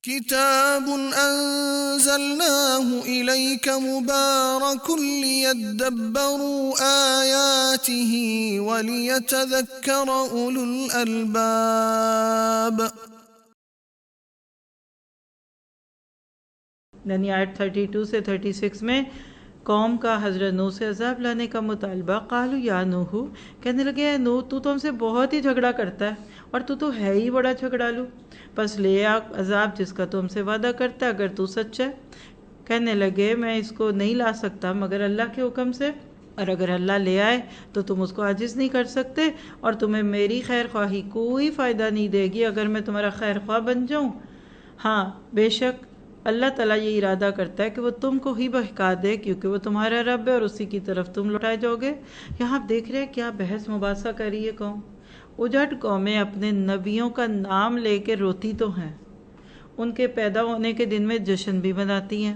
كتاب أنزلناه إليك مبارك ليدبروا آياته وليتذكر أولو الألباب. یعنی آیت 32 سے 36 میں قوم کا حضرت نوح سے عذاب لانے کا مطالبہ. قالوا یا نوح، کہنے لگے اے نوح تو ہم سے بہت ہی جھگڑا کرتا ہے اور تو ہے ہی بڑا جھگڑالو، پس لے آ عذاب جس کا تو ہم سے وعدہ کرتا ہے اگر تو سچا ہے. کہنے لگے میں اس کو نہیں لا سکتا مگر اللہ کے حکم سے، اور اگر اللہ لے آئے تو تم اس کو عاجز نہیں کر سکتے، اور تمہیں میری خیر خواہی کوئی فائدہ نہیں دے گی اگر میں تمہارا خیر خواہ بن جاؤں. ہاں بے شک اللہ تعالیٰ یہ ارادہ کرتا ہے کہ وہ تم کو ہی بہکا دے کیونکہ وہ تمہارا رب ہے اور اسی کی طرف تم لوٹائے جاؤ گے. یہاں آپ دیکھ رہے ہیں کیا بحث مباحثہ کر رہی ہے قوم. اجڑ قومیں اپنے نبیوں کا نام لے کے روتی تو ہیں، ان کے پیدا ہونے کے دن میں جشن بھی مناتی ہیں،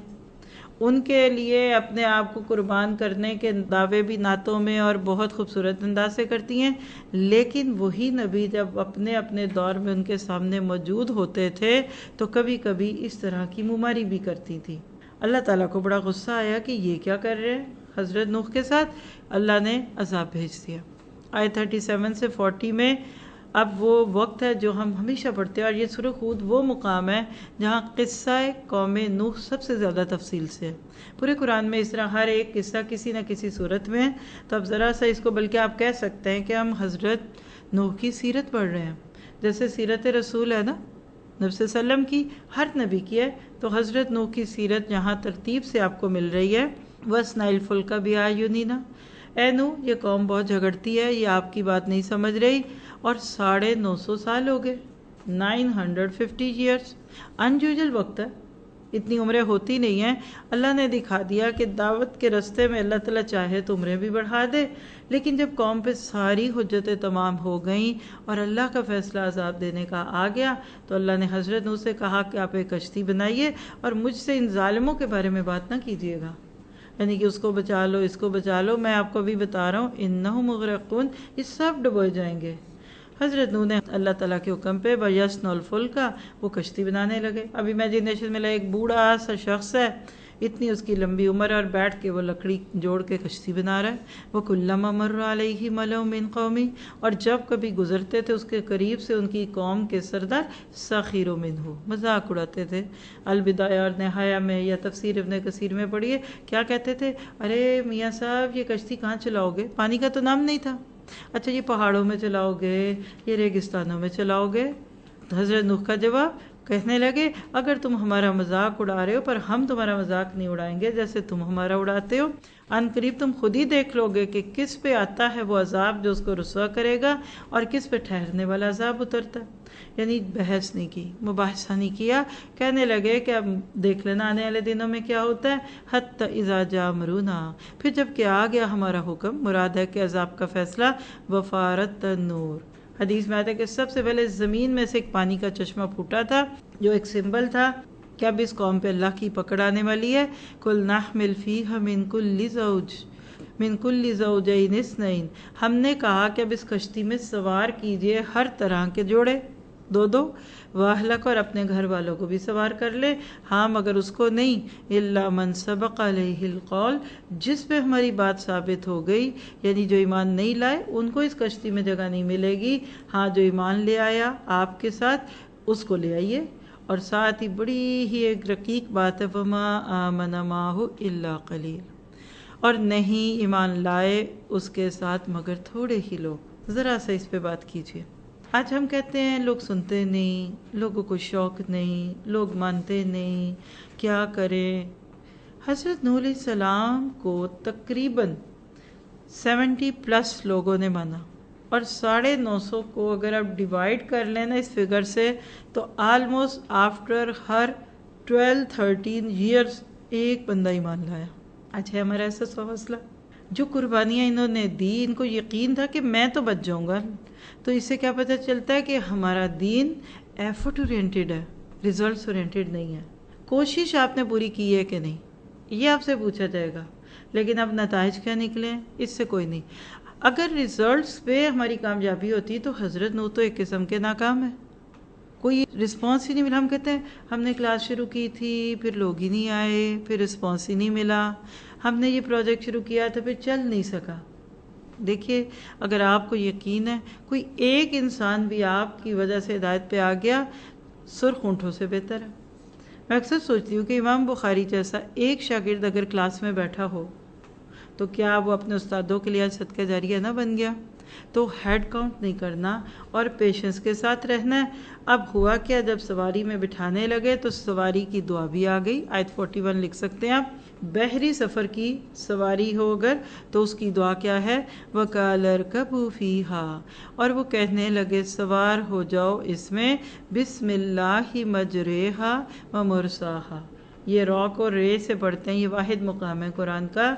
ان کے لیے اپنے آپ کو قربان کرنے کے دعوے بھی نعتوں میں اور بہت خوبصورت انداز سے کرتی ہیں، لیکن وہی نبی جب اپنے دور میں ان کے سامنے موجود ہوتے تھے تو کبھی کبھی اس طرح کی مماری بھی کرتی تھی. اللہ تعالیٰ کو بڑا غصہ آیا کہ یہ کیا کر رہے ہیں حضرت نوح کے ساتھ. اللہ نے عذاب بھیج دیا. آیت 37 سے 40 میں اب وہ وقت ہے جو ہم ہمیشہ پڑھتے ہیں، اور یہ سورہ ہود وہ مقام ہے جہاں قصہ قوم نوح سب سے زیادہ تفصیل سے ہے. پورے قرآن میں اس طرح ہر ایک قصہ کسی نہ کسی صورت میں ہے. تو اب ذرا سا اس کو بلکہ آپ کہہ سکتے ہیں کہ ہم حضرت نوح کی سیرت پڑھ رہے ہیں، جیسے سیرت رسول ہے نا نبی صلی اللہ علیہ وسلم کی، ہر نبی کی ہے، تو حضرت نوح کی سیرت یہاں ترتیب سے آپ کو مل رہی ہے. وَاسْنَعِ الْفُلْكَ بِأَعْيُنِنَا، اے نوح یہ قوم بہت جھگڑتی ہے، یہ آپ کی بات نہیں سمجھ رہی، اور 950 سال ہو گئے، 950 ایئرس. انیوژل وقت ہے، اتنی عمریں ہوتی نہیں ہیں. اللہ نے دکھا دیا کہ دعوت کے رستے میں اللہ تعالیٰ چاہے تو عمریں بھی بڑھا دے، لیکن جب قوم پہ ساری حجتیں تمام ہو گئیں اور اللہ کا فیصلہ عذاب دینے کا آ گیا تو اللہ نے حضرت نوح سے کہا کہ آپ ایک کشتی بنائیے اور مجھ سے ان ظالموں کے بارے میں بات نہ کیجیے گا، یعنی کہ اس کو بچا لو اس کو بچا لو. میں آپ کو بھی بتا رہا ہوں انہم مغرقون، یہ سب ڈبوئے جائیں گے. حضرت نوح نے اللہ تعالیٰ کے حکم پہ وَيَسْنَعُ الْفُلْكَ، وہ کشتی بنانے لگے. اب امیجنیشن میں ایک بوڑھا سا شخص ہے، اتنی اس کی لمبی عمر، اور بیٹھ کے وہ لکڑی جوڑ کے کشتی بنا رہا ہے. وَكُلَّمَا مَرَّ عَلَيْهِ مَلَأٌ مِّن قَوْمِهِ، اور جب کبھی گزرتے تھے اس کے قریب سے ان کی قوم کے سردار سَخِرُوا مِنْهُ، مذاق اڑاتے تھے. البدایہ اور نہایہ میں یا تفسیر ابن کثیر میں پڑھیے کیا کہتے تھے، ارے میاں صاحب یہ کشتی کہاں چلاؤ گے، پانی کا تو نام نہیں تھا، اچھا یہ پہاڑوں میں چلاؤ گے، یہ ریگستانوں میں چلاؤ گے. حضرت نوح کا جواب، کہنے لگے اگر تم ہمارا مذاق اڑا رہے ہو پر ہم تمہارا مذاق نہیں اڑائیں گے جیسے تم ہمارا اڑاتے ہو. ان قریب تم خود ہی دیکھ لو گے کہ کس پہ آتا ہے وہ عذاب جو اس کو رسوا کرے گا اور کس پہ ٹھہرنے والا عذاب اترتا ہے. یعنی بحث نہیں کی، مباحثہ نہیں کیا، کہنے لگے کہ اب دیکھ لینا آنے والے دنوں میں کیا ہوتا ہے. حتی اذا جاء امرنا، پھر جب کہ آ گیا ہمارا حکم، مراد ہے کہ عذاب کا فیصلہ. وفارت النور، حدیث میں آتا ہے کہ سب سے پہلے زمین میں سے ایک پانی کا چشمہ پھوٹا تھا جو ایک سمبل تھا کہ اب اس قوم پہ اللہ کی پکڑ آنے والی ہے. قُلْ نَحْمِلْ فِيهَا مِنْ كُلِّ زَوْجَيْنِ اثْنَيْنِ، ہم نے کہا کہ اب اس کشتی میں سوار کیجئے ہر طرح کے جوڑے، دو وَأَهْلَكَ، اور اپنے گھر والوں کو بھی سوار کر لے. ہاں مگر اس کو نہیں، إِلَّا مَنْ سَبَقَ عَلَيْهِ الْقَوْلُ، جس پہ ہماری بات ثابت ہو گئی، یعنی جو ایمان نہیں لائے ان کو اس کشتی میں جگہ نہیں ملے گی. ہاں جو ایمان لے آیا آپ کے ساتھ اس کو لے آئیے. اور ساتھ ہی بڑی ہی ایک رقیق بات ہے، وَمَا آمَنَ مَعَهُ إِلَّا قَلِيلٌ، اور نہیں ایمان لائے اس کے ساتھ مگر تھوڑے ہی لوگ. ذرا سا اس پہ بات کیجیے. آج ہم کہتے ہیں لوگ سنتے نہیں، لوگوں کو شوق نہیں، لوگ مانتے نہیں، کیا کریں. حضرت نوح علیہ السلام کو تقریباً 70+ لوگوں نے مانا، اور 950 کو اگر آپ ڈیوائڈ کر لیں نا اس فگر سے تو آلموسٹ آفٹر ہر 12-13 ایئرس ایک بندہ ایمان لایا. اچھا ہمارا ایسا حوصلہ، جو قربانیاں انہوں نے دی ان کو یقین تھا کہ میں تو بچ جاؤں گا. تو اس سے کیا پتہ چلتا ہے کہ ہمارا دین ایفرٹ اورینٹڈ ہے، ریزلٹس اورینٹڈ نہیں ہے. کوشش آپ نے پوری کی ہے کہ نہیں یہ آپ سے پوچھا جائے گا، لیکن اب نتائج کیا نکلے اس سے کوئی نہیں. اگر ریزلٹس پہ ہماری کامیابی ہوتی تو حضرت نوح تو ایک قسم کے ناکام ہے. کوئی رسپانس ہی نہیں ملا. ہم کہتے ہیں ہم نے کلاس شروع کی تھی پھر لوگ ہی نہیں آئے، پھر رسپانس ہی نہیں ملا، ہم نے یہ پروجیکٹ شروع کیا تو پھر چل نہیں سکا. دیکھیے اگر آپ کو یقین ہے کوئی ایک انسان بھی آپ کی وجہ سے ہدایت پہ آ گیا، سرخ اونٹوں سے بہتر ہے. میں اکثر سوچتی ہوں کہ امام بخاری جیسا ایک شاگرد اگر کلاس میں بیٹھا ہو تو کیا وہ اپنے استادوں کے لیے آج صدقہ جاریہ نہ بن گیا؟ تو ہیڈ کاؤنٹ نہیں کرنا اور پیشنس کے ساتھ رہنا ہے. اب ہوا کیا، جب سواری میں بٹھانے لگے تو سواری کی دعا بھی آ گئی. آیت 41 لکھ سکتے ہیں آپ. بحری سفر کی سواری ہو اگر تو اس کی دعا کیا ہے؟ وَقَالَ ارْكَبُوا فِيهَا، اور وہ کہنے لگے سوار ہو جاؤ اس میں، بسم اللہ مجریہا ومرساہا. یہ را کو رے سے پڑھتے ہیں، یہ واحد مقام ہے قرآن کا.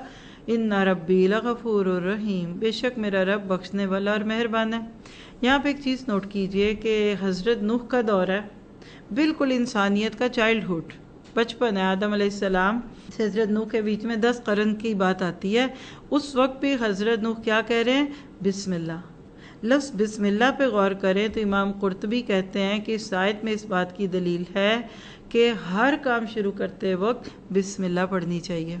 ان ربی لغفور الرحیم، بے شک میرا رب بخشنے والا اور مہربان ہے. یہاں پہ ایک چیز نوٹ کیجئے کہ حضرت نوح کا دور ہے، بالکل انسانیت کا چائلڈہڈ، بچپن ہے. آدم علیہ السلام سے حضرت نوح کے بیچ میں 10 قرن کی بات آتی ہے. اس وقت بھی حضرت نوح کیا کہہ رہے ہیں؟ بسم اللہ. لفظ بسم اللہ پہ غور کریں تو امام قرطبی کہتے ہیں کہ اس آیت میں اس بات کی دلیل ہے کہ ہر کام شروع کرتے وقت بسم اللہ پڑھنی چاہیے.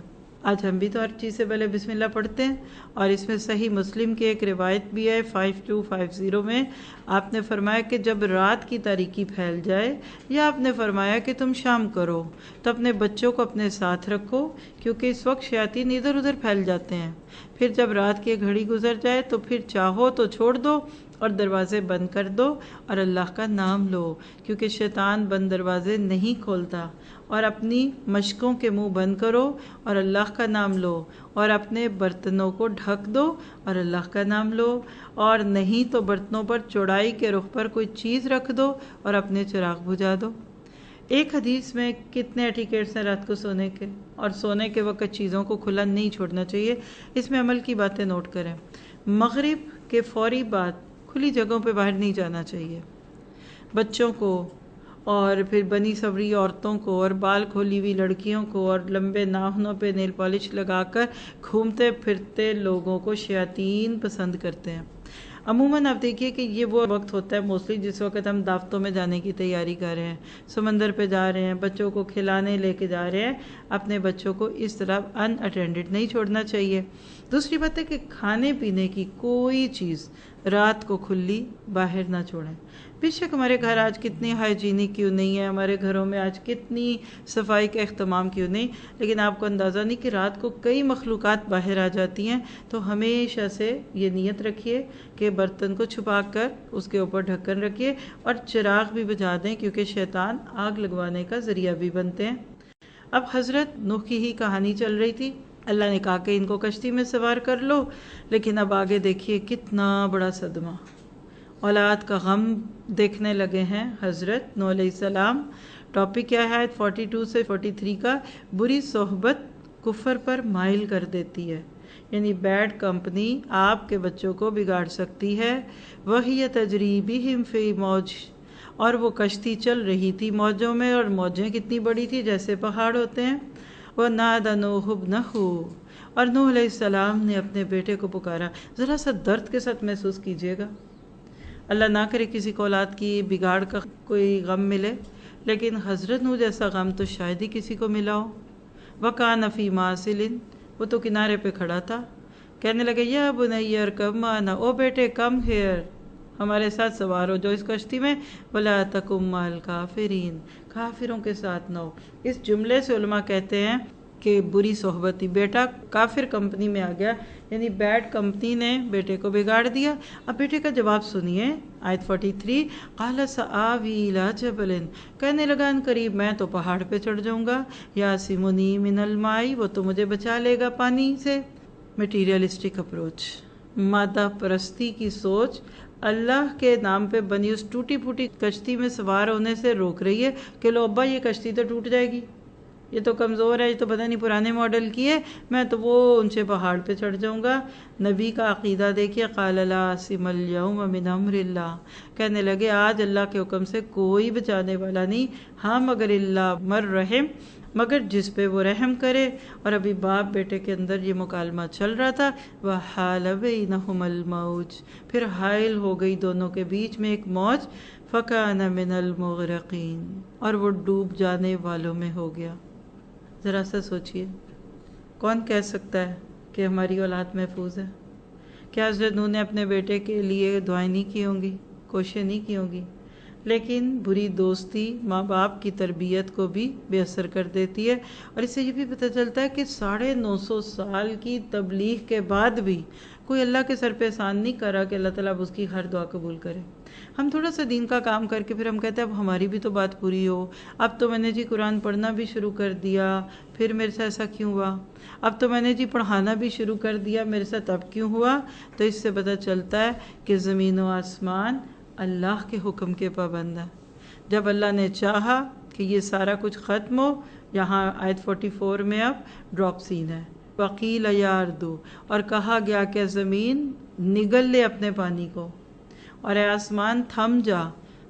آج ہم بھی تو ہر چیز سے پہلے بسم اللہ پڑھتے ہیں، اور اس میں صحیح مسلم کی ایک روایت بھی ہے 5250 میں. آپ نے فرمایا کہ جب رات کی تاریکی پھیل جائے، یا آپ نے فرمایا کہ تم شام کرو تو اپنے بچوں کو اپنے ساتھ رکھو، کیونکہ اس وقت شیاطین ادھر ادھر پھیل جاتے ہیں. پھر جب رات کی گھڑی گزر جائے تو پھر چاہو تو چھوڑ دو اور دروازے بند کر دو اور اللہ کا نام لو، کیونکہ شیطان بند دروازے نہیں کھولتا. اور اپنی مشکوں کے منہ بند کرو اور اللہ کا نام لو، اور اپنے برتنوں کو ڈھک دو اور اللہ کا نام لو، اور نہیں تو برتنوں پر چوڑائی کے رخ پر کوئی چیز رکھ دو اور اپنے چراغ بجھا دو. ایک حدیث میں کتنے ایٹیکیٹس ہیں رات کو سونے کے، اور سونے کے وقت چیزوں کو کھلا نہیں چھوڑنا چاہیے. اس میں عمل کی باتیں نوٹ کریں. مغرب کے فوری بعد کھلی جگہوں پہ باہر نہیں جانا چاہیے. بچوں کو اور پھر بنی سوری عورتوں کو اور بال کھولی ہوئی لڑکیوں کو اور لمبے ناخنوں پہ نیل پالش لگا کر گھومتے پھرتے لوگوں کو شیاطین پسند کرتے ہیں. عموماً آپ دیکھیے کہ یہ وہ وقت ہوتا ہے موسٹلی جس وقت ہم دعوتوں میں جانے کی تیاری کر رہے ہیں، سمندر پہ جا رہے ہیں، بچوں کو کھلانے لے کے جا رہے ہیں. اپنے بچوں کو اس طرح ان اٹینڈڈ نہیں چھوڑنا چاہیے. دوسری بات ہے کہ کھانے پینے کی کوئی چیز رات کو کھلی باہر نہ چھوڑیں. بے شک ہمارے گھر آج کتنی ہائیجینک کیوں نہیں ہے، ہمارے گھروں میں آج کتنی صفائی کا اہتمام کیوں نہیں، لیکن آپ کو اندازہ نہیں کہ رات کو کئی مخلوقات باہر آ جاتی ہیں. تو ہمیشہ سے یہ نیت رکھیے کہ برتن کو چھپا کر اس کے اوپر ڈھکن رکھیے اور چراغ بھی بجھا دیں، کیونکہ شیطان آگ لگوانے کا ذریعہ بھی بنتے ہیں. اب حضرت نوح کی ہی کہانی چل رہی تھی. اللہ نے کہا کہ ان کو کشتی میں سوار کر لو، لیکن اب آگے دیکھیے کتنا بڑا صدمہ. اولاد کا غم دیکھنے لگے ہیں حضرت نوح علیہ السلام. ٹاپک کیا ہے؟ 42 سے 43 کا. بری صحبت کفر پر مائل کر دیتی ہے، یعنی بیڈ کمپنی آپ کے بچوں کو بگاڑ سکتی ہے. وَهِيَ تَجْرِي بِهِمْ فِي مَوْجٍ، اور وہ کشتی چل رہی تھی موجوں میں، اور موجیں کتنی بڑی تھی جیسے پہاڑ ہوتے ہیں. وَنَادَى نُوحُ ابْنَهُ، اور نوح علیہ السلام نے اپنے بیٹے کو پکارا. ذرا سا درد کے ساتھ محسوس کیجئے گا. اللہ نہ کرے کسی کو اولاد کی بگاڑ کا کوئی غم ملے، لیکن حضرت نوح جیسا غم تو شاید ہی کسی کو ملا ہو. وَكَانَ فِي مَعْسِلٍ، وہ تو کنارے پہ کھڑا تھا. کہنے لگے یا بنی ارکب معنا، او بیٹے کم ہیئر، ہمارے ساتھ سوار ہو جو اس کشتی میں. وَلَا تَكُن مَعَ الْكَافِرِينَ، کافروں کے ساتھ نہ ہو. اس جملے سے علماء کہتے ہیں کہ بری صحبت تھی. بیٹا کافر کمپنی میں آ گیا، یعنی بیڈ کمپنی نے بیٹے کو بگاڑ دیا. اب بیٹے کا جواب سنیے. آیت 43، قَالَ سَآوِي إِلَىٰ جَبَلٍ، کہنے لگا ان قریب میں تو پہاڑ پہ چڑھ جاؤں گا. يَعْصِمُنِي مِنَ الْمَاءِ، وہ تو مجھے بچا لے گا پانی سے. میٹیریلسٹک اپروچ، مادہ پرستی کی سوچ اللہ کے نام پہ بنی اس ٹوٹی پھوٹی کشتی میں سوار ہونے سے روک رہی ہے کہ لو ابا یہ کشتی تو ٹوٹ جائے گی، یہ تو کمزور ہے، یہ تو پتہ نہیں پرانے ماڈل کی ہے، میں تو وہ اونچے پہاڑ پہ چڑھ جاؤں گا. نبی کا عقیدہ دیکھیے. قال لا عاصم اليوم من امر اللہ، کہنے لگے آج اللہ کے حکم سے کوئی بچانے والا نہیں. ہاں مگر اللہ مر رحم، مگر جس پہ وہ رحم کرے. اور ابھی باپ بیٹے کے اندر یہ مکالمہ چل رہا تھا. وحال بینہم الموج، پھر حائل ہو گئی دونوں کے بیچ میں ایک موج. فَكَانَ مِنَ الْمُغْرَقِينَ، اور وہ ڈوب جانے والوں میں ہو گیا۔ ذرا سا سوچئے، کون کہہ سکتا ہے کہ ہماری اولاد محفوظ ہے؟ کیا حضرت نوح نے اپنے بیٹے کے لیے دعائیں نہیں کی ہوں گی، کوششیں نہیں کی ہوں گی؟ لیکن بری دوستی ماں باپ کی تربیت کو بھی بے اثر کر دیتی ہے، اور اس سے یہ بھی پتہ چلتا ہے کہ 950 سال کی تبلیغ کے بعد بھی کوئی اللہ کے سر پہ احسان نہیں کرا کہ اللہ تعالیٰ اب اس کی ہر دعا قبول کرے۔ ہم تھوڑا سا دین کا کام کر کے پھر ہم کہتے ہیں اب ہماری بھی تو بات پوری ہو، اب تو میں نے جی قرآن پڑھنا بھی شروع کر دیا، پھر میرے سے ایسا کیوں ہوا؟ اب تو میں نے جی پڑھانا بھی شروع کر دیا، میرے ساتھ اب کیوں ہوا؟ تو اس سے پتہ چلتا ہے کہ زمین و آسمان اللہ کے حکم کے پابند ہے۔ جب اللہ نے چاہا کہ یہ سارا کچھ ختم ہو، یہاں آیت 44 میں اب ڈراپ سین ہے، وقیل یا اردو، اور کہا گیا کہ زمین نگل لے اپنے پانی کو، اور اے آسمان تھم جا،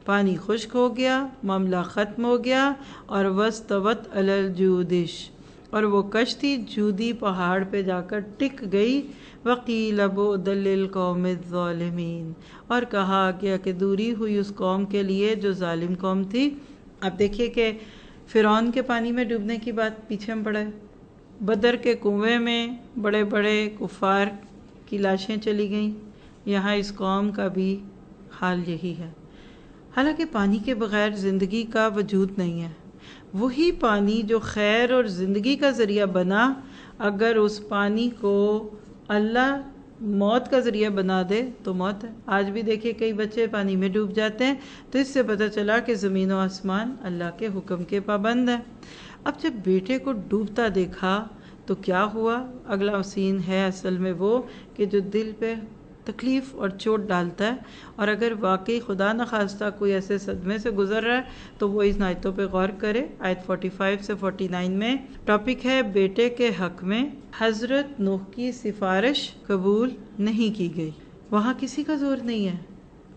پانی خشک ہو گیا، معاملہ ختم ہو گیا، اور وَاسْتَوَتْ عَلَى الْجُودِشِ، اور وہ کشتی جودی پہاڑ پہ جا کر ٹک گئی، وَقِيلَ بُعْدًا لِلْقَوْمِ الظَّالِمِينَ، اور کہا گیا کہ دوری ہوئی اس قوم کے لیے جو ظالم قوم تھی۔ اب دیکھیے کہ فرعون کے پانی میں ڈوبنے کی بات پیچھے ہم پڑھے، بدر کے کنویں میں بڑے بڑے کفار کی لاشیں چلی گئیں، یہاں اس قوم کا بھی حال یہی ہے۔ حالانکہ پانی کے بغیر زندگی کا وجود نہیں ہے، وہی پانی جو خیر اور زندگی کا ذریعہ بنا، اگر اس پانی کو اللہ موت کا ذریعہ بنا دے تو موت ہے۔ آج بھی دیکھیں کئی بچے پانی میں ڈوب جاتے ہیں، تو اس سے پتہ چلا کہ زمین و آسمان اللہ کے حکم کے پابند ہے۔ اب جب بیٹے کو ڈوبتا دیکھا تو کیا ہوا؟ اگلا سین ہے اصل میں وہ کہ جو دل پہ تکلیف اور چوٹ ڈالتا ہے، اور اگر واقعی خدا نخواستہ کوئی ایسے صدمے سے گزر رہا ہے تو وہ ان آیتوں پہ غور کرے۔ آیت 45 سے 49 میں ٹاپک ہے بیٹے کے حق میں حضرت نوح کی سفارش قبول نہیں کی گئی۔ وہاں کسی کا زور نہیں ہے،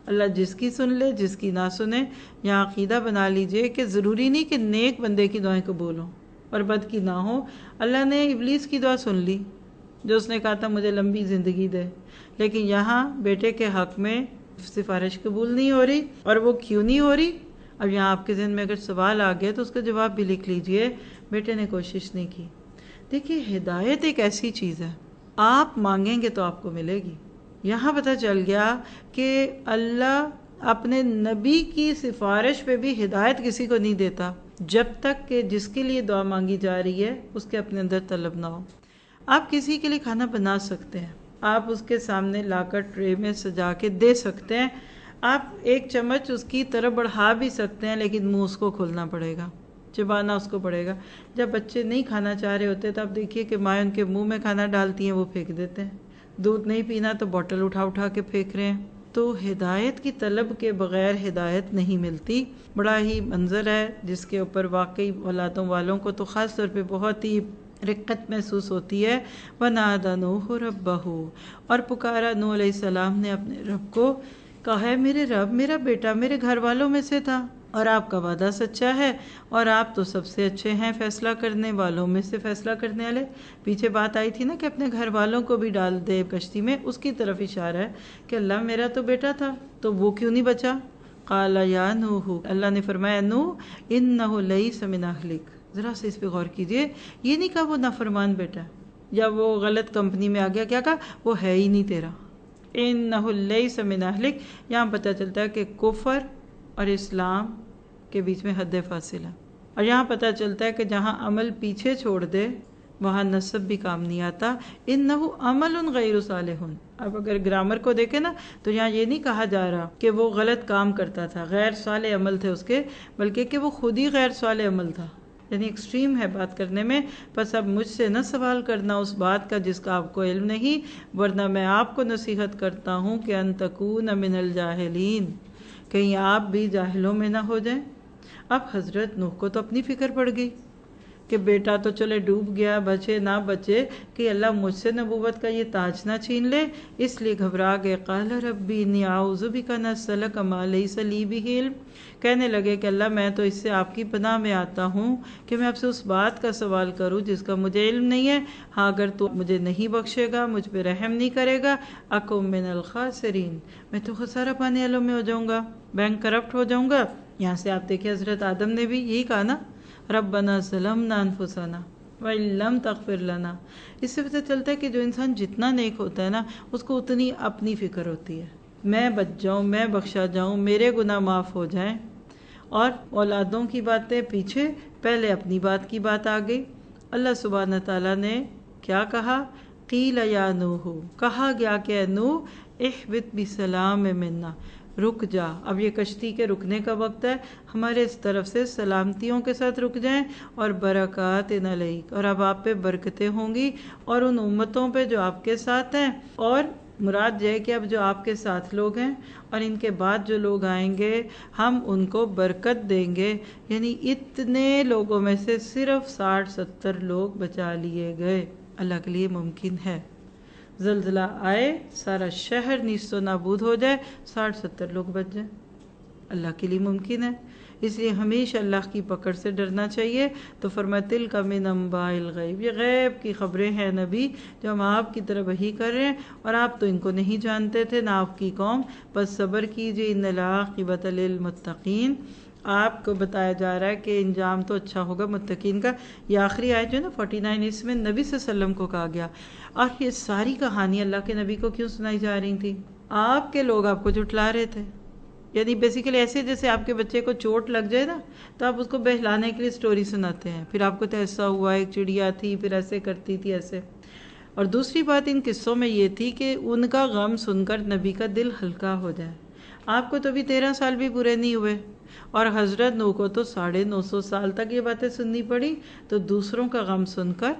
اللہ جس کی سن لے جس کی نہ سنے۔ یہاں عقیدہ بنا لیجئے کہ ضروری نہیں کہ نیک بندے کی دعائیں قبول ہوں اور بد کی نہ ہو۔ اللہ نے ابلیس کی دعا سن لی جو اس نے کہا تھا مجھے لمبی زندگی دے، لیکن یہاں بیٹے کے حق میں سفارش قبول نہیں ہو رہی، اور وہ کیوں نہیں ہو رہی؟ اب یہاں آپ کے ذہن میں اگر سوال آ گیا تو اس کا جواب بھی لکھ لیجئے، بیٹے نے کوشش نہیں کی۔ دیکھیے ہدایت ایک ایسی چیز ہے، آپ مانگیں گے تو آپ کو ملے گی۔ یہاں پتہ چل گیا کہ اللہ اپنے نبی کی سفارش پہ بھی ہدایت کسی کو نہیں دیتا جب تک کہ جس کے لیے دعا مانگی جا رہی ہے اس کے اپنے اندر طلب نہ ہو۔ آپ کسی کے لیے کھانا بنا سکتے ہیں، آپ اس کے سامنے لا کر ٹرے میں سجا کے دے سکتے ہیں، آپ ایک چمچ اس کی طرف بڑھا بھی سکتے ہیں، لیکن منہ اس کو کھولنا پڑے گا، چبانا اس کو پڑے گا۔ جب بچے نہیں کھانا چاہ رہے ہوتے تو آپ دیکھیے کہ مائیں ان کے منہ میں کھانا ڈالتی ہیں، وہ پھینک دیتے ہیں۔ دودھ نہیں پینا تو بوٹل اٹھا اٹھا کے پھینک رہے ہیں۔ تو ہدایت کی طلب کے بغیر ہدایت نہیں ملتی۔ بڑا ہی منظر ہے جس کے اوپر واقعی اولادوں والوں کو تو خاص طور پہ بہت ہی رقت محسوس ہوتی ہے۔ وَنَادَى نُوحُ رَبَّهُ، اور پکارا نوح علیہ السلام نے اپنے رب کو، کہا ہے میرے رب میرا بیٹا میرے گھر والوں میں سے تھا، اور آپ کا وعدہ سچا ہے، اور آپ تو سب سے اچھے ہیں فیصلہ کرنے والوں میں سے فیصلہ کرنے والے۔ پیچھے بات آئی تھی نا کہ اپنے گھر والوں کو بھی ڈال دے کشتی میں، اس کی طرف اشارہ ہے کہ اللہ میرا تو بیٹا تھا تو وہ کیوں نہیں بچا؟ قال یا نوح، اللہ نے فرمایا نوح انہ لیس من اہلک۔ ذرا سے اس پہ غور کیجئے، یہ نہیں کہا وہ نافرمان بیٹا ہے یا وہ غلط کمپنی میں آ گیا، کیا کہا؟ وہ ہے ہی نہیں تیرا۔ انہ لیس من اہلک، یہاں پتہ چلتا ہے کہ کفر اور اسلام کے بیچ میں حد فاصل ہے، اور یہاں پتہ چلتا ہے کہ جہاں عمل پیچھے چھوڑ دے وہاں نسب بھی کام نہیں آتا۔ انہ عمل غیر صالح۔ اب اگر گرامر کو دیکھیں نا تو یہاں یہ نہیں کہا جا رہا کہ وہ غلط کام کرتا تھا، غیر صالح عمل تھے اس کے، بلکہ کہ وہ خود ہی غیر صالح عمل تھا، یعنی ایکسٹریم ہے بات کرنے میں۔ بس اب مجھ سے نہ سوال کرنا اس بات کا جس کا آپ کو علم نہیں، ورنہ میں آپ کو نصیحت کرتا ہوں کہ ان تکون من الجاہلین، کہیں آپ بھی جاہلوں میں نہ ہو جائیں۔ اب حضرت نوح کو تو اپنی فکر پڑ گئی کہ بیٹا تو چلے ڈوب گیا، بچے نہ بچے، کہ اللہ مجھ سے نبوت کا یہ تاج نہ چھین لے، اس لیے گھبرا گئے۔ قال ربی انی اعوذ بک ان اسألک ما لیس لی بہ علم، کہنے لگے کہ اللہ میں تو اس سے آپ کی پناہ میں آتا ہوں کہ میں آپ سے اس بات کا سوال کروں جس کا مجھے علم نہیں ہے، ہاں اگر تو مجھے نہیں بخشے گا، مجھ پہ رحم نہیں کرے گا، اکم من الخاسرین، میں تو خسارہ پانے والوں میں ہو جاؤں گا، بینک کرپٹ ہو جاؤں گا۔ یہاں سے آپ دیکھیں حضرت آدم نے بھی یہی کہا نا، ربنا ظلمنا انفسنا وَإِن لَّمْ تَغْفِرْ لَنَا۔ اس سے پتہ چلتا ہے کہ جو انسان جتنا نیک ہوتا ہے نا، اس کو اتنی اپنی فکر ہوتی ہے، میں بچ جاؤں، میں بخشا جاؤں، میرے گناہ معاف ہو جائیں، اور اولادوں کی باتیں پیچھے، پہلے اپنی بات کی بات آ گئی۔ اللہ سبحانہ تعالیٰ نے کیا کہا؟ قیل یا نوح، کہا گیا کہ اے نوح اہبط بسلام منا، رک جا، اب یہ کشتی کے رکنے کا وقت ہے، ہمارے اس طرف سے سلامتیوں کے ساتھ رک جائیں، اور برکات علیک، اور اب آپ پہ برکتیں ہوں گی، اور ان امتوں پہ جو آپ کے ساتھ ہیں، اور مراد یہ ہے کہ اب جو آپ کے ساتھ لوگ ہیں اور ان کے بعد جو لوگ آئیں گے ہم ان کو برکت دیں گے۔ یعنی اتنے لوگوں میں سے صرف 60-70 لوگ بچا لیے گئے۔ اللہ کے لیے ممکن ہے، زلزلہ آئے، سارا شہر نیست و نابود ہو جائے، 60-70 لوگ بچ جائیں، اللہ کے لیے ممکن ہے۔ اس لیے ہمیشہ اللہ کی پکڑ سے ڈرنا چاہیے۔ تو فرمایا تلک من انباء الغیب، یہ غیب کی خبریں ہیں نبی جو ہم آپ کی طرف وحی کر رہے ہیں، اور آپ تو ان کو نہیں جانتے تھے، نہ آپ کی قوم، بس صبر کیجئے، ان العاقبۃ للمتقین۔ آپ کو بتایا جا رہا ہے کہ انجام تو اچھا ہوگا متقین کا۔ یہ آخری آیت جو ہے نا 49، اس میں نبی صلی اللہ علیہ وسلم کو کہا گیا، اور یہ ساری کہانی اللہ کے نبی کو کیوں سنائی جا رہی تھی؟ آپ کے لوگ آپ کو جھٹلا رہے تھے، یعنی بیسیکلی ایسے جیسے آپ کے بچے کو چوٹ لگ جائے نا تو آپ اس کو بہلانے کے لیے سٹوری سناتے ہیں، پھر آپ کو تو ایسا ہوا، ایک چڑیا تھی پھر ایسے کرتی تھی ایسے۔ اور دوسری بات ان قصوں میں یہ تھی کہ ان کا غم سن کر نبی کا دل ہلکا ہو جائے۔ آپ کو تو ابھی 13 سال بھی پورے نہیں ہوئے، اور حضرت نوح کو تو 950 سال تک یہ باتیں سننی پڑی، تو دوسروں کا غم سن کر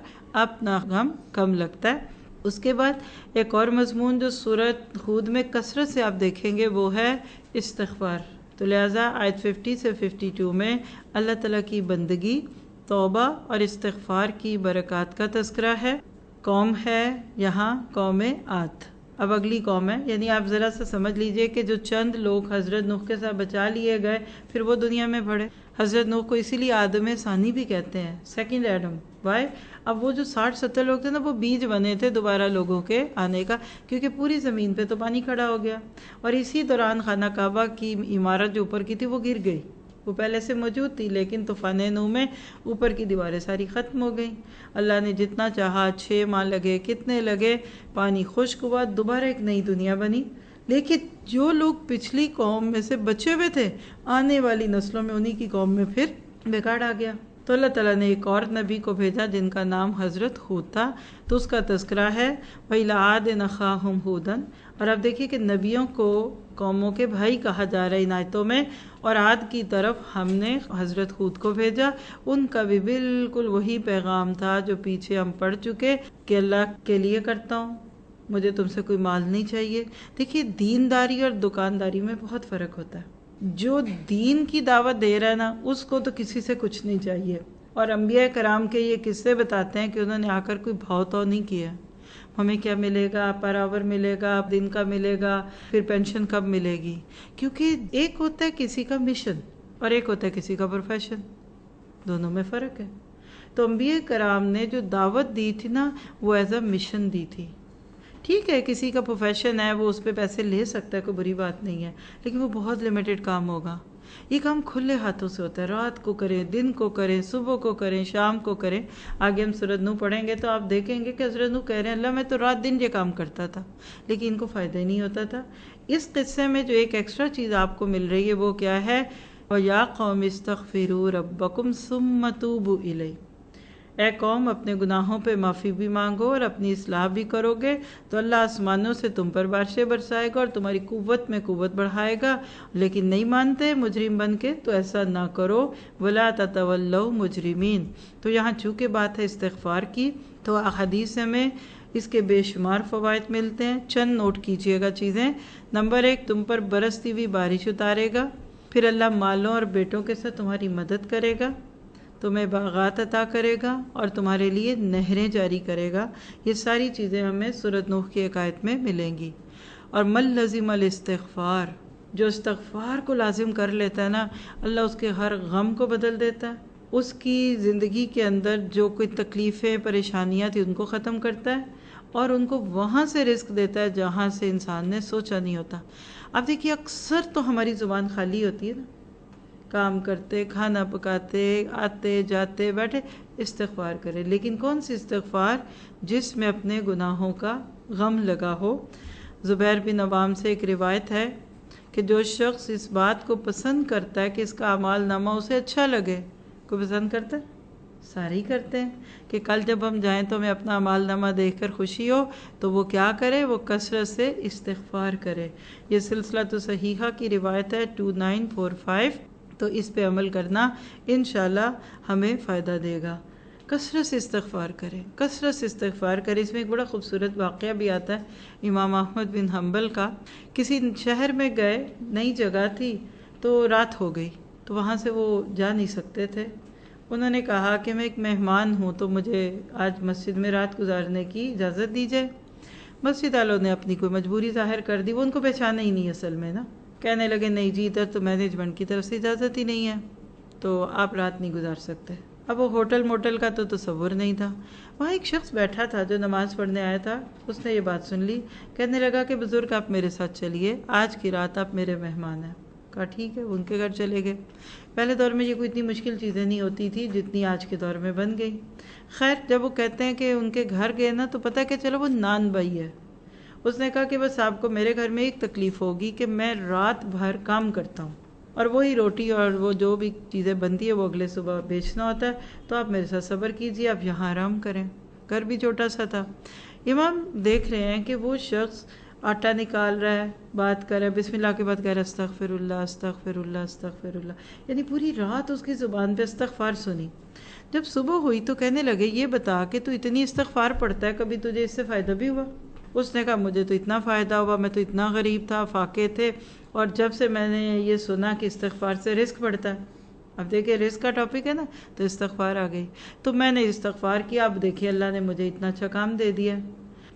اپنا غم کم لگتا ہے۔ اس کے بعد ایک اور مضمون جو سورۃ ہود میں کثرت سے آپ دیکھیں گے وہ ہے استغفار۔ تو لہٰذا آیت 50 سے 52 میں اللہ تعالیٰ کی بندگی، توبہ اور استغفار کی برکات کا تذکرہ ہے۔ قوم ہے یہاں قوم عاد، اب اگلی قوم ہے، یعنی آپ ذرا سا سمجھ لیجئے کہ جو چند لوگ حضرت نوح کے ساتھ بچا لیے گئے پھر وہ دنیا میں بڑھے۔ حضرت نوح کو اسی لیے آدم ثانی بھی کہتے ہیں، سیکنڈ ایڈم۔ وائی؟ اب وہ جو 60-70 لوگ تھے نا، وہ بیج بنے تھے دوبارہ لوگوں کے آنے کا، کیونکہ پوری زمین پہ تو پانی کھڑا ہو گیا، اور اسی دوران خانہ کعبہ کی عمارت جو اوپر کی تھی وہ گر گئی، وہ پہلے سے موجود تھی لیکن طوفان نوح میں اوپر کی دیواریں ساری ختم ہو گئیں۔ اللہ نے جتنا چاہا، 6 ماہ لگے، کتنے لگے، پانی خشک ہوا، دوبارہ ایک نئی دنیا بنی۔ لیکن جو لوگ پچھلی قوم میں سے بچے ہوئے تھے، آنے والی نسلوں میں انہی کی قوم میں پھر بگاڑ آ گیا۔ تو اللہ تعالیٰ نے ایک اور نبی کو بھیجا جن کا نام حضرت ہود تھا، تو اس کا تذکرہ ہے وَإِلَىٰ عَادٍ أَخَاهُمْ هُودًا۔ اور اب دیکھیے کہ نبیوں کو قوموں کے بھائی کہا جا رہا ہے ان آیتوں میں، اور عاد کی طرف ہم نے حضرت ہود کو بھیجا، ان کا بھی بالکل وہی پیغام تھا جو پیچھے ہم پڑھ چکے کہ اللہ کے لیے کرتا ہوں، مجھے تم سے کوئی مال نہیں چاہیے۔ دیکھیے دینداری اور دکانداری میں بہت فرق ہوتا ہے۔ جو دین کی دعوت دے رہا ہے نا، اس کو تو کسی سے کچھ نہیں چاہیے۔ اور انبیاء کرام کے یہ قصے بتاتے ہیں کہ انہوں نے آ کر کوئی بھاؤ تو نہیں کیا، ہمیں کیا ملے گا، پر آور ملے گا، دن کا ملے گا، پھر پینشن کب ملے گی، کیونکہ ایک ہوتا ہے کسی کا مشن اور ایک ہوتا ہے کسی کا پروفیشن، دونوں میں فرق ہے۔ تو انبیاء کرام نے جو دعوت دی تھی نا، وہ ایز اے مشن دی تھی۔ ٹھیک ہے کسی کا پروفیشن ہے، وہ اس پہ پیسے لے سکتا ہے، کوئی بری بات نہیں ہے، لیکن وہ بہت لیمیٹڈ کام ہوگا۔ یہ کام کھلے ہاتھوں سے ہوتا ہے، رات کو کریں، دن کو کریں، صبح کو کریں، شام کو کریں۔ آگے ہم سورۃ نوح پڑھیں گے تو آپ دیکھیں گے کہ حضرت نوح کہہ رہے ہیں اللہ میں تو رات دن یہ کام کرتا تھا، لیکن ان کو فائدہ ہی نہیں ہوتا تھا۔ اس قصے میں جو ایک ایکسٹرا چیز آپ کو مل رہی ہے وہ کیا ہے؟ وَيَا قَوْمِ اسْتَغْفِرُوا رَبَّكُمْ ثُمَّ تُوبُوا إِلَيْهِ، اے قوم اپنے گناہوں پہ معافی بھی مانگو اور اپنی اصلاح بھی کرو گے تو اللہ آسمانوں سے تم پر بارشیں برسائے گا اور تمہاری قوت میں قوت بڑھائے گا، لیکن نہیں مانتے مجرم بن کے تو ایسا نہ کرو۔ وَلَا تَتَوَلَّوْا مُجْرِمِينَ۔ تو یہاں چونکہ بات ہے استغفار کی، تو احادیث میں اس کے بے شمار فوائد ملتے ہیں، چند نوٹ کیجئے گا چیزیں۔ نمبر 1، تم پر برستی ہوئی بارش اتارے گا، پھر اللہ مالوں اور بیٹوں کے ساتھ تمہاری مدد کرے گا۔ تمہیں باغات عطا کرے گا اور تمہارے لیے نہریں جاری کرے گا۔ یہ ساری چیزیں ہمیں سورۃ نوح کی ایک آیت میں ملیں گی۔ اور من لزم الاستغفار، جو استغفار کو لازم کر لیتا ہے نا، اللہ اس کے ہر غم کو بدل دیتا ہے، اس کی زندگی کے اندر جو کوئی تکلیفیں پریشانیاں تھیں ان کو ختم کرتا ہے، اور ان کو وہاں سے رزق دیتا ہے جہاں سے انسان نے سوچا نہیں ہوتا۔ اب دیکھیے اکثر تو ہماری زبان خالی ہوتی ہے نا، کام کرتے، کھانا پکاتے، آتے جاتے بیٹھے استغفار کرے، لیکن کون سی استغفار؟ جس میں اپنے گناہوں کا غم لگا ہو۔ زبیر بن عوام سے ایک روایت ہے کہ جو شخص اس بات کو پسند کرتا ہے کہ اس کا اعمال نامہ اسے اچھا لگے، کوئی پسند کرتا ہے؟ سارے ہی کرتے ہیں کہ کل جب ہم جائیں تو ہمیں اپنا اعمال نامہ دیکھ کر خوشی ہو، تو وہ کیا کرے؟ وہ کثرت سے استغفار کرے۔ یہ سلسلہ صحیحہ کی روایت ہے 2945، تو اس پہ عمل کرنا انشاءاللہ ہمیں فائدہ دے گا۔ کثرت سے استغفار کریں، کثرت سے استغفار کریں۔ اس میں ایک بڑا خوبصورت واقعہ بھی آتا ہے امام احمد بن حنبل کا۔ کسی شہر میں گئے، نئی جگہ تھی، تو رات ہو گئی، تو وہاں سے وہ جا نہیں سکتے تھے۔ انہوں نے کہا کہ میں ایک مہمان ہوں، تو مجھے آج مسجد میں رات گزارنے کی اجازت دیجیے۔ مسجد والوں نے اپنی کوئی مجبوری ظاہر کر دی، وہ ان کو پہچانا ہی نہیں اصل میں نا، کہنے لگے نہیں جی ادھر تو مینجمنٹ کی طرف سے اجازت ہی نہیں ہے، تو آپ رات نہیں گزار سکتے۔ اب وہ ہوٹل موٹل کا تو تصور نہیں تھا۔ وہاں ایک شخص بیٹھا تھا جو نماز پڑھنے آیا تھا، اس نے یہ بات سن لی، کہنے لگا کہ بزرگ آپ میرے ساتھ چلیے، آج کی رات آپ میرے مہمان ہیں۔ کہا ٹھیک ہے، ان کے گھر چلے گئے۔ پہلے دور میں یہ کوئی اتنی مشکل چیزیں نہیں ہوتی تھی جتنی آج کے دور میں بن گئی۔ خیر جب وہ کہتے ہیں کہ ان کے گھر گئے نا، تو پتہ کہ چلو وہ نان بھائی ہے۔ اس نے کہا کہ بس آپ کو میرے گھر میں ایک تکلیف ہوگی کہ میں رات بھر کام کرتا ہوں، اور وہی روٹی اور وہ جو بھی چیزیں بنتی ہے وہ اگلے صبح بیچنا ہوتا ہے، تو آپ میرے ساتھ صبر کیجیے، آپ یہاں آرام کریں۔ گھر بھی چھوٹا سا تھا۔ امام دیکھ رہے ہیں کہ وہ شخص آٹا نکال رہا ہے، بات کر رہا ہے، بسم اللہ کے بعد کہہ رہا ہے استغفر اللہ استغفر اللہ استغفر اللہ، یعنی پوری رات اس کی زبان پہ استغفار سنی۔ جب صبح ہوئی تو کہنے لگے یہ بتا کہ تو اتنی استغفار پڑھتا ہے، کبھی تجھے اس سے فائدہ بھی ہوا؟ اس نے کہا مجھے تو اتنا فائدہ ہوا، میں تو اتنا غریب تھا، فاقے تھے، اور جب سے میں نے یہ سنا کہ استغفار سے رزق بڑھتا ہے، اب دیکھیں رزق کا ٹاپک ہے نا، تو استغفار آ گئی، تو میں نے استغفار کیا، اب دیکھیے اللہ نے مجھے اتنا اچھا کام دے دیا۔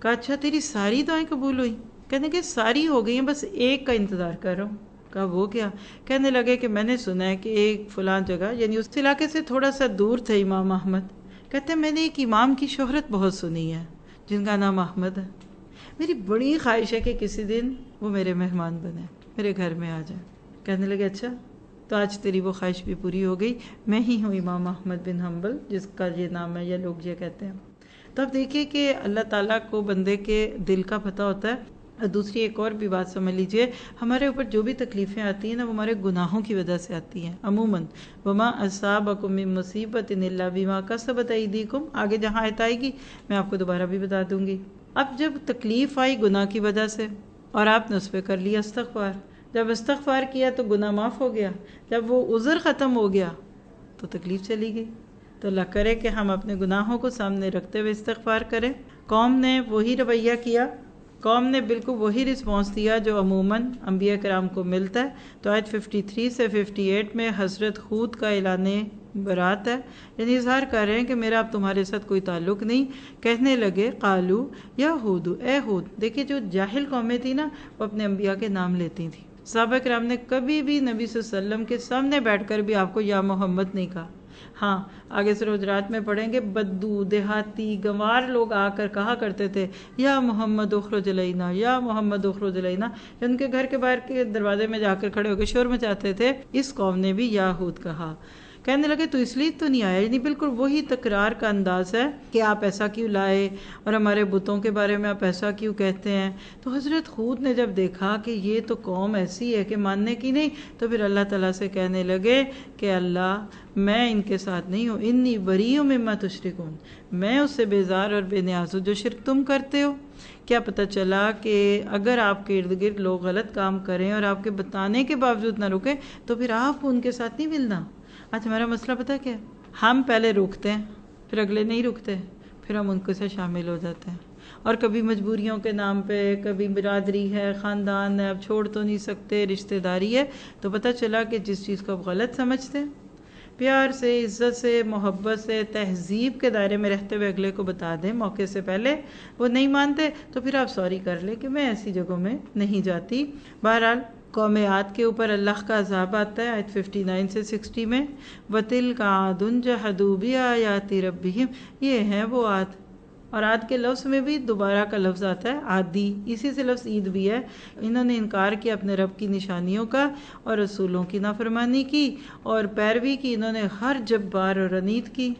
کہا اچھا تیری ساری دعائیں قبول ہوئی؟ کہنے کہ ساری ہو گئی ہیں، بس ایک کا انتظار کر رہا ہوں۔ کہا وہ کیا؟ کہنے لگے کہ میں نے سنا ہے کہ ایک فلاں جگہ، یعنی اس علاقے سے تھوڑا سا دور تھے امام احمد، کہتے ہیں میں نے ایک امام کی شہرت بہت سنی ہے جن کا نام احمد ہے، میری بڑی خواہش ہے کہ کسی دن وہ میرے مہمان بنے، میرے گھر میں آ جائیں۔ کہنے لگے اچھا، تو آج تیری وہ خواہش بھی پوری ہو گئی، میں ہی ہوں امام احمد بن حنبل جس کا یہ نام ہے، یا لوگ یہ کہتے ہیں۔ تو اب دیکھیے کہ اللہ تعالیٰ کو بندے کے دل کا پتہ ہوتا ہے۔ دوسری ایک اور بھی بات سمجھ لیجئے، ہمارے اوپر جو بھی تکلیفیں آتی ہیں نا، وہ ہمارے گناہوں کی وجہ سے آتی ہیں عموماً۔ وما اصابکم من مصیبت الا بما کسبت ایدیکم، آگے جہاں آیت آئے گی میں آپ کو دوبارہ بھی بتا دوں گی۔ اب جب تکلیف آئی گناہ کی وجہ سے، اور آپ نے اس پہ کر لیا استغفار، جب استغفار کیا تو گناہ معاف ہو گیا، جب وہ عذر ختم ہو گیا تو تکلیف چلی گئی۔ تو اللہ کرے کہ ہم اپنے گناہوں کو سامنے رکھتے ہوئے استغفار کریں۔ قوم نے وہی رویہ کیا، قوم نے بالکل وہی رسپانس دیا جو عموماً انبیاء کرام کو ملتا ہے۔ تو آیت 53 سے 58 میں حضرت ہود کا اعلان برات ہے، یعنی اظہار کر رہے ہیں کہ میرا اب تمہارے ساتھ کوئی تعلق نہیں۔ کہنے لگے قالو یا ہود، اے ہود۔ دیکھیے جو جاہل قومیں تھیں نا، وہ اپنے انبیاء کے نام لیتی تھیں۔ صحابہ کرام نے کبھی بھی نبی صلی اللہ علیہ وسلم کے سامنے بیٹھ کر بھی آپ کو یا محمد نہیں کہا۔ ہاں آگے سے حجرات میں پڑھیں گے، بدو دیہاتی گنوار لوگ آ کر کہا کرتے تھے یا محمد اخرج الینا یا محمد اخرج الینا، ان کے گھر کے باہر کے دروازے میں جا کر کھڑے ہو کے شور مچاتے تھے۔ اس قوم نے بھی یا ہود کہا۔ کہنے لگے تو اس لیے تو نہیں آیا، یعنی بالکل وہی تکرار کا انداز ہے کہ آپ ایسا کیوں لائے اور ہمارے بتوں کے بارے میں آپ ایسا کیوں کہتے ہیں۔ تو حضرت ہود نے جب دیکھا کہ یہ تو قوم ایسی ہے کہ ماننے کی نہیں، تو پھر اللہ تعالیٰ سے کہنے لگے کہ اللہ میں ان کے ساتھ نہیں ہوں، انی بریء مما تشرکون، میں اس سے بیزار اور بے نیاز ہوں جو شرک تم کرتے ہو۔ کیا پتہ چلا کہ اگر آپ کے ارد گرد لوگ غلط کام کریں اور آپ کے بتانے کے باوجود نہ رکیں، تو پھر آپ ان کے ساتھ نہیں ملنا۔ آج ہمارا مسئلہ پتہ کیا ہے؟ ہم پہلے روکتے ہیں، پھر اگلے نہیں رکتے، پھر ہم ان کے ساتھ شامل ہو جاتے ہیں، اور کبھی مجبوریوں کے نام پہ، کبھی برادری ہے، خاندان ہے، اب چھوڑ تو نہیں سکتے، رشتہ داری ہے، تو پتہ چلا کہ جس چیز کو آپ غلط سمجھتے ہیں، پیار سے، عزت سے، محبت سے، تہذیب کے دائرے میں رہتے ہوئے اگلے کو بتا دیں موقع سے پہلے. وہ نہیں مانتے تو پھر آپ سوری کر لیں کہ میں ایسی جگہوں میں نہیں جاتی. بہرحال قوم عاد کے اوپر اللہ کا عذاب آتا ہے آیت 59 سے 60 میں. وَتِلْكَ عَادٌ جَحَدُوا بِآيَاتِ رَبِّهِمْ، یہ ہیں وہ عاد. اور عاد کے لفظ میں بھی دوبارہ کا لفظ آتا ہے عادی، اسی سے لفظ عید بھی ہے. انہوں نے انکار کیا اپنے رب کی نشانیوں کا اور رسولوں کی نافرمانی کی اور پیروی کی. انہوں نے ہر جبار اور عنید کی.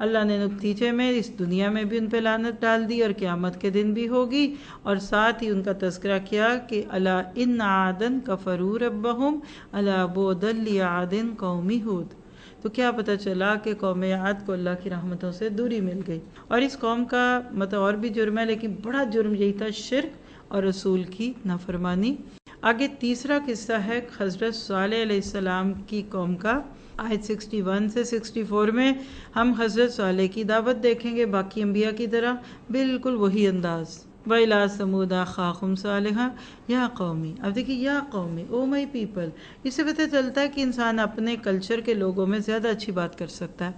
اللہ نے نتیجے میں اس دنیا میں بھی ان پہ لعنت ڈال دی اور قیامت کے دن بھی ہوگی. اور ساتھ ہی ان کا تذکرہ کیا کہ الا ان عادن کفروا ربہم الا بعدا لعاد قوم ہود. تو کیا پتہ چلا کہ قوم عاد کو اللہ کی رحمتوں سے دوری مل گئی. اور اس قوم کا مطلب اور بھی جرم ہے، لیکن بڑا جرم یہی تھا، شرک اور رسول کی نافرمانی. آگے تیسرا قصہ ہے حضرت صالح علیہ السلام کی قوم کا. آیت 61 سے 64 میں ہم حضرت صالح کی دعوت دیکھیں گے، باقی انبیاء کی طرح بالکل وہی انداز. وَإِلَىٰ ثَمُودَ أَخَاهُمْ صَالِحًا یا قومی. اب دیکھیے یا قومی، او مائی پیپل. اس سے پتہ چلتا ہے کہ انسان اپنے کلچر کے لوگوں میں زیادہ اچھی بات کر سکتا ہے.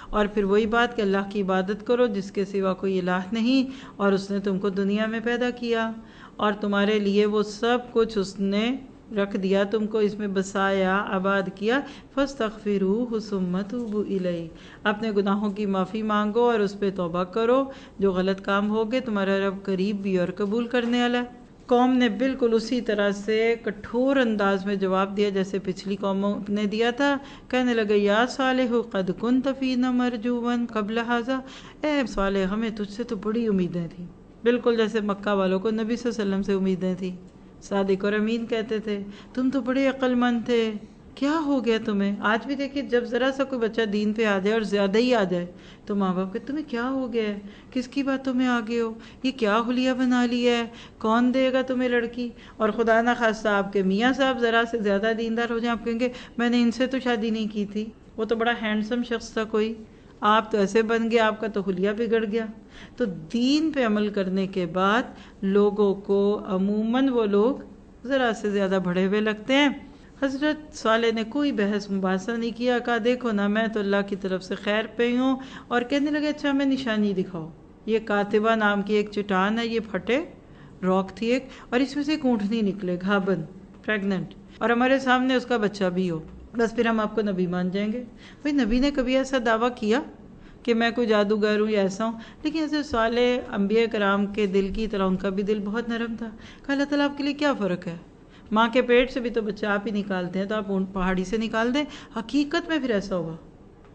اور پھر وہی بات کہ اللہ کی عبادت کرو جس کے سوا کوئی الہ نہیں، اور اس نے تم کو دنیا میں پیدا کیا اور تمہارے لیے وہ سب کچھ اس نے رکھ دیا، تم کو اس میں بسایا، آباد کیا. فَاسْتَغْفِرُوهُ ثُمَّ تُوبُوا إِلَيْهِ، اپنے گناہوں کی معافی مانگو اور اس پہ توبہ کرو. جو غلط کام ہوگے تمہارا رب قریب بھی اور قبول کرنے والا ہے. قوم نے بالکل اسی طرح سے کٹھور انداز میں جواب دیا جیسے پچھلی قوموں نے دیا تھا. کہنے لگے یا صالح قد كنت فينا مرجوا قبل هذا، اے صالح ہمیں تجھ سے تو بڑی امیدیں تھیں، بالکل جیسے مکہ والوں کو نبی صلی اللہ علیہ وسلم سے امیدیں تھیں. صادق اور امین کہتے تھے، تم تو بڑے عقل مند تھے، کیا ہو گیا تمہیں؟ آج بھی دیکھیے جب ذرا سا کوئی بچہ دین پہ آ جائے اور زیادہ ہی آ جائے تو ماں باپ کہ تمہیں کیا ہو گیا ہے، کس کی باتوں میں آگے ہو، یہ کیا حلیہ بنا لیا ہے، کون دے گا تمہیں لڑکی؟ اور خدا نہ خواستہ آپ کے میاں صاحب ذرا سے زیادہ دیندار ہو جائیں، آپ کہیں گے میں نے ان سے تو شادی نہیں کی تھی، وہ تو بڑا ہینڈسم شخص تھا کوئی، آپ تو ایسے بن گیا، آپ کا تو حلیہ بگڑ گیا. تو دین پہ عمل کرنے کے بعد لوگوں کو عموماً وہ لوگ ذرا سے زیادہ بڑھے ہوئے لگتے ہیں. حضرت صالح نے کوئی بحث مباحثہ نہیں کیا، کہا دیکھو نا میں تو اللہ کی طرف سے خیر پہ ہوں. اور کہنے لگے اچھا ہمیں نشانی دکھاؤ. یہ کاتبہ نام کی ایک چٹان ہے، یہ پھٹے راک تھی ایک، اور اس میں سے ایک اونٹنی نکلے گھابن پریگننٹ، اور ہمارے سامنے اس کا بچہ بھی ہو، بس پھر ہم آپ کو نبی مان جائیں گے. بھائی نبی نے کبھی ایسا دعویٰ کیا کہ میں کوئی جادوگر ہوں یا ایسا ہوں؟ لیکن حضرت صالح انبیاء کرام کے دل کی طرح ان کا بھی دل بہت نرم تھا. کہ اللہ تعالیٰ آپ کے لیے کیا فرق ہے، ماں کے پیٹ سے بھی تو بچہ آپ ہی نکالتے ہیں، تو آپ پہاڑی سے نکال دیں. حقیقت میں پھر ایسا ہوا،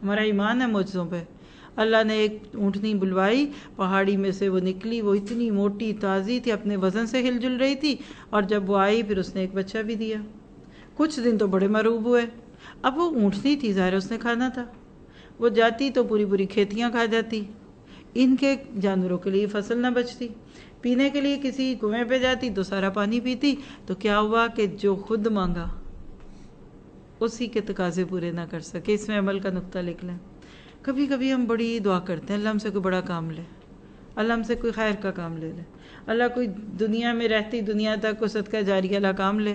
ہمارا ایمان ہے معجزوں پہ. اللہ نے ایک اونٹنی بلوائی، پہاڑی میں سے وہ نکلی، وہ اتنی موٹی تازی تھی، اپنے وزن سے ہل جل رہی تھی، اور جب وہ آئی پھر اس نے ایک بچہ بھی دیا. کچھ دن تو بڑے مروب ہوئے. اب وہ اونٹنی تھی، ظاہر اس نے کھانا تھا، وہ جاتی تو پوری پوری کھیتیاں کھا جاتی، ان کے جانوروں کے لیے فصل نہ بچتی، پینے کے لیے کسی کنویں پہ جاتی تو سارا پانی پیتی. تو کیا ہوا کہ جو خود مانگا اسی کے تقاضے پورے نہ کر سکے. اس میں عمل کا نقطہ لکھ لیں. کبھی کبھی ہم بڑی دعا کرتے ہیں اللہ ہم سے کوئی بڑا کام لے، اللہ ہم سے کوئی خیر کا کام لے لے، اللہ کوئی دنیا میں رہتی دنیا تک کوئی صدقہ جاریہ اللہ کام لے.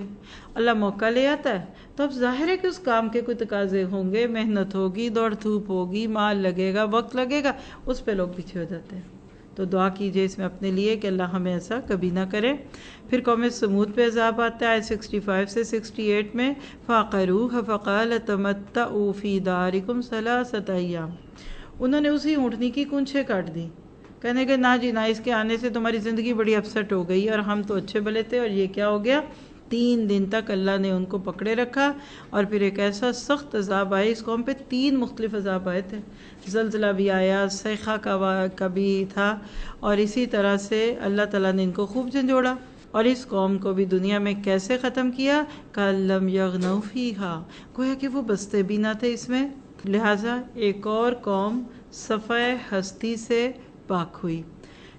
اللہ موقع لے آتا ہے تو اب ظاہر ہے کہ اس کام کے کوئی تقاضے ہوں گے، محنت ہوگی، دوڑ دھوپ ہوگی، مال لگے گا، وقت لگے گا، اس پہ لوگ پیچھے ہو جاتے ہیں. تو دعا کیجئے اس میں اپنے لیے کہ اللہ ہمیں ایسا کبھی نہ کرے. پھر قوم سمود پہ عذاب آتا ہے 65 سے 68 میں. فَعَقَرُوهَ فَقَالَ تَمَتَّعُوا فِي دَارِكُمْ ثَلَاثَةَ أَيَّامٍ، انہوں نے اسی اونٹنی کی کونچھیں کاٹ دی، کہنے کہ نہ جی نہ، اس کے آنے سے تمہاری زندگی بڑی اپسٹ ہو گئی، اور ہم تو اچھے بھلے تھے، اور یہ کیا ہو گیا. 3 دن تک اللہ نے ان کو پکڑے رکھا، اور پھر ایک ایسا سخت عذاب آئے اس قوم پہ. 3 مختلف عذاب آئے تھے، زلزلہ بھی آیا، صیقہ کا بھی تھا، اور اسی طرح سے اللہ تعالیٰ نے ان کو خوب جھنجھوڑا. اور اس قوم کو بھی دنیا میں کیسے ختم کیا؟ کَأَلَّمْ يَغْنَوْا فِيهَا، گویا کہ وہ بستے بھی نہ تھے اس میں. لہٰذا ایک اور قوم صفحہ ہستی سے پاک ہوئی.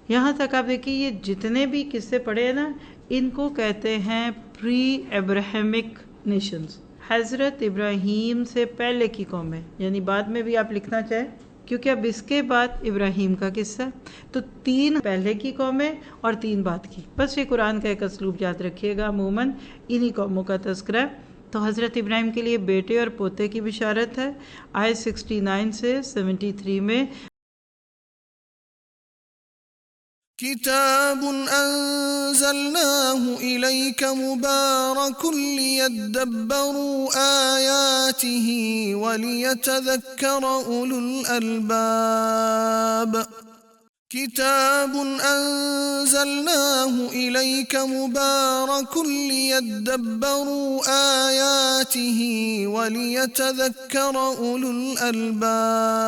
یہاں تک آپ دیکھیے یہ جتنے بھی قصے پڑھے ہیں نا، ان کو کہتے ہیں پری ابراہیمک نیشنز، حضرت ابراہیم سے پہلے کی قومیں، یعنی بعد میں بھی آپ لکھنا چاہیں کیونکہ اب اس کے بعد ابراہیم کا قصہ ہے. تو 3 پہلے کی قومیں اور 3 بعد کی. بس یہ قرآن کا ایک اسلوب یاد رکھیے گا، عموماً انہی قوموں کا تذکرہ. تو حضرت ابراہیم کے لیے بیٹے اور پوتے کی بشارت ہے۔ آیت 69 سے 73 میں كتاب أنزلناه إليك مبارك ليدبروا آياته وليتذكر أولو الألباب كتاب أنزلناه إليك مبارك ليدبروا آياته وليتذكر أولو الألباب